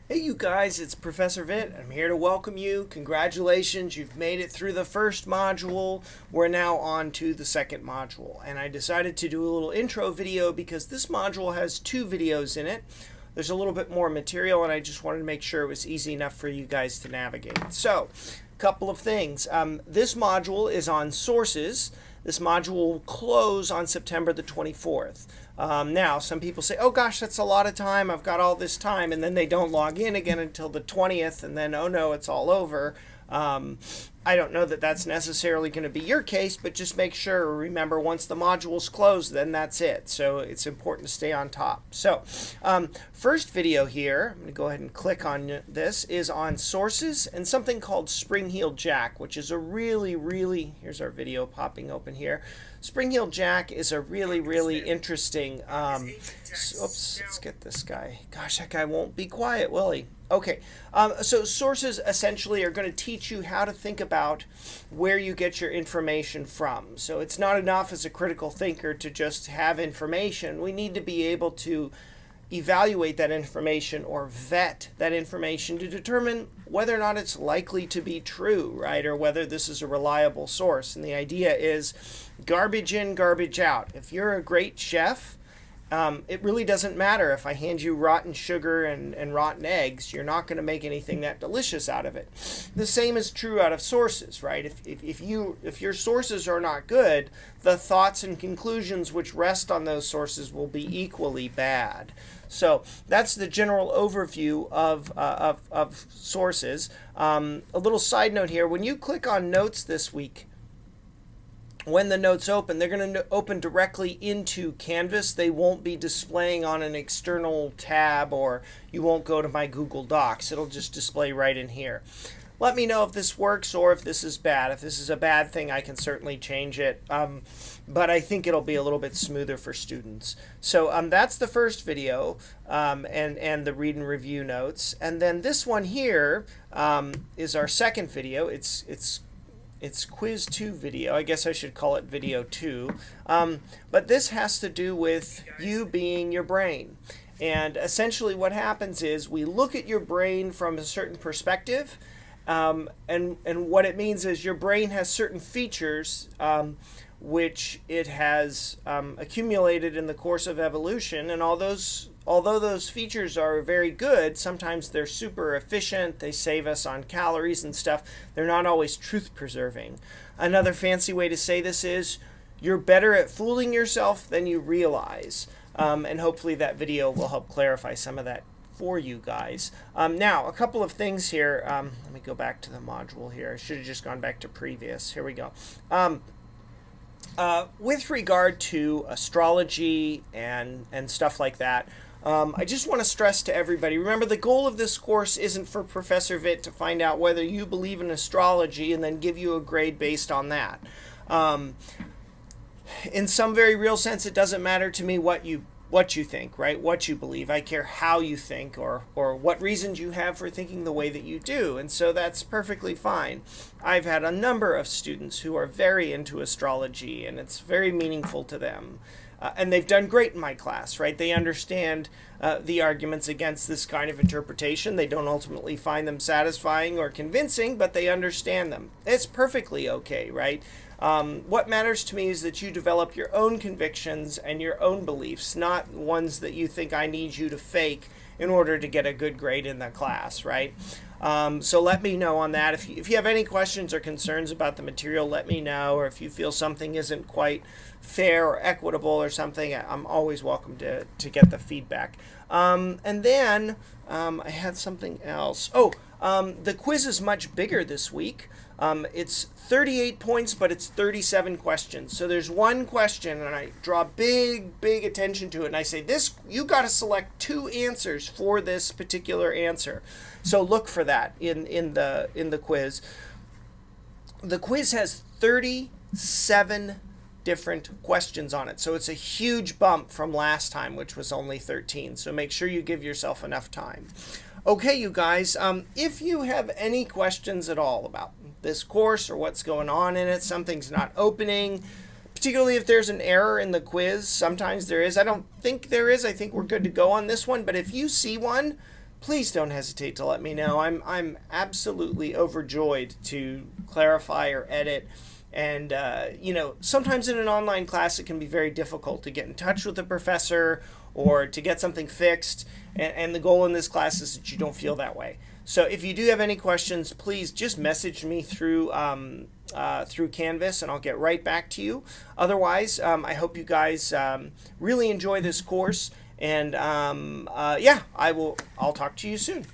Hey you guys, it's Professor Vitt. I'm here to welcome you. Congratulations, you've made it through the first module. We're now on to the second module. And I decided to do a little intro video because this module has two videos in it. There's a little bit more material and I just wanted to make sure it was easy enough for you guys to navigate. So, a couple of things. This module is on sources. This module will close on September the 24th. Now, some people say, oh gosh, that's a lot of time. I've got all this time. And then they don't log in again until the 20th. And then, oh no, it's all over. I don't know that that's necessarily going to be your case, but just make sure, remember, once the module's closed, then that's it. So it's important to stay on top. So first video here, I'm going to go ahead and click on this, is on sources and something called spring-heeled jack, which is a really, here's our video popping open here. Spring-heeled jack is a really interesting, oops, let's get this guy. Gosh, that guy won't be quiet, will he? Okay, so sources essentially are going to teach you how to think about where you get your information from. So it's not enough as a critical thinker to just have information. We need to be able to evaluate that information or vet that information to determine whether or not it's likely to be true, right? Or whether this is a reliable source. And the idea is garbage in, garbage out. If you're a great chef, it really doesn't matter if I hand you rotten sugar and rotten eggs. You're not going to make anything that delicious out of it. The same is true out of sources, right? If your sources are not good, the thoughts and conclusions which rest on those sources will be equally bad. So that's the general overview of sources. A little side note here: when you click on notes this week, when the notes open, they're going to open directly into Canvas. They won't be displaying on an external tab, or you won't go to my Google Docs. It'll just display right in here. Let me know if this works or if this is bad. If this is a bad thing, I can certainly change it. But I think it'll be a little bit smoother for students. So that's the first video and the read and review notes. And then this one here is our second video. It's quiz 2 video. I guess I should call it video 2. But this has to do with you being your brain. And essentially what happens is we look at your brain from a certain perspective. And what it means is your brain has certain features which it has accumulated in the course of evolution. And although those features are very good, sometimes they're super efficient, they save us on calories and stuff, they're not always truth preserving. Another fancy way to say this is you're better at fooling yourself than you realize. And hopefully that video will help clarify some of that for you guys. Now, a couple of things here. Let me go back to the module here. I should have just gone back to previous. Here we go. With regard to astrology and stuff like that, I just want to stress to everybody, remember, the goal of this course isn't for Professor Vitt to find out whether you believe in astrology and then give you a grade based on that. In some very real sense, it doesn't matter to me what you think, right? What you believe. I care how you think or what reasons you have for thinking the way that you do. And so that's perfectly fine. I've had a number of students who are very into astrology and it's very meaningful to them. And they've done great in my class, right? They understand the arguments against this kind of interpretation. They don't ultimately find them satisfying or convincing, but they understand them. It's perfectly okay, right? What matters to me is that you develop your own convictions and your own beliefs, not ones that you think I need you to fake in order to get a good grade in the class, right? So let me know on that. If you have any questions or concerns about the material, let me know. Or if you feel something isn't quite fair or equitable or something, I'm always welcome to get the feedback. And then I had something else. The quiz is much bigger this week. It's 38 points, but it's 37 questions. So there's one question, and I draw big attention to it, and I say, you got to select 2 answers for this particular answer. So look for that in the quiz. The quiz has 37 different questions on it, so it's a huge bump from last time, which was only 13. So make sure you give yourself enough time. Okay, you guys, if you have any questions at all about this course or what's going on in it, something's not opening, particularly if there's an error in the quiz. Sometimes there is. I don't think there is. I think we're good to go on this one. But if you see one, please don't hesitate to let me know. I'm absolutely overjoyed to clarify or edit. And, sometimes in an online class it can be very difficult to get in touch with the professor or to get something fixed. And the goal in this class is that you don't feel that way. So if you do have any questions, please just message me through Canvas, and I'll get right back to you. Otherwise, I hope you guys really enjoy this course. And I'll talk to you soon.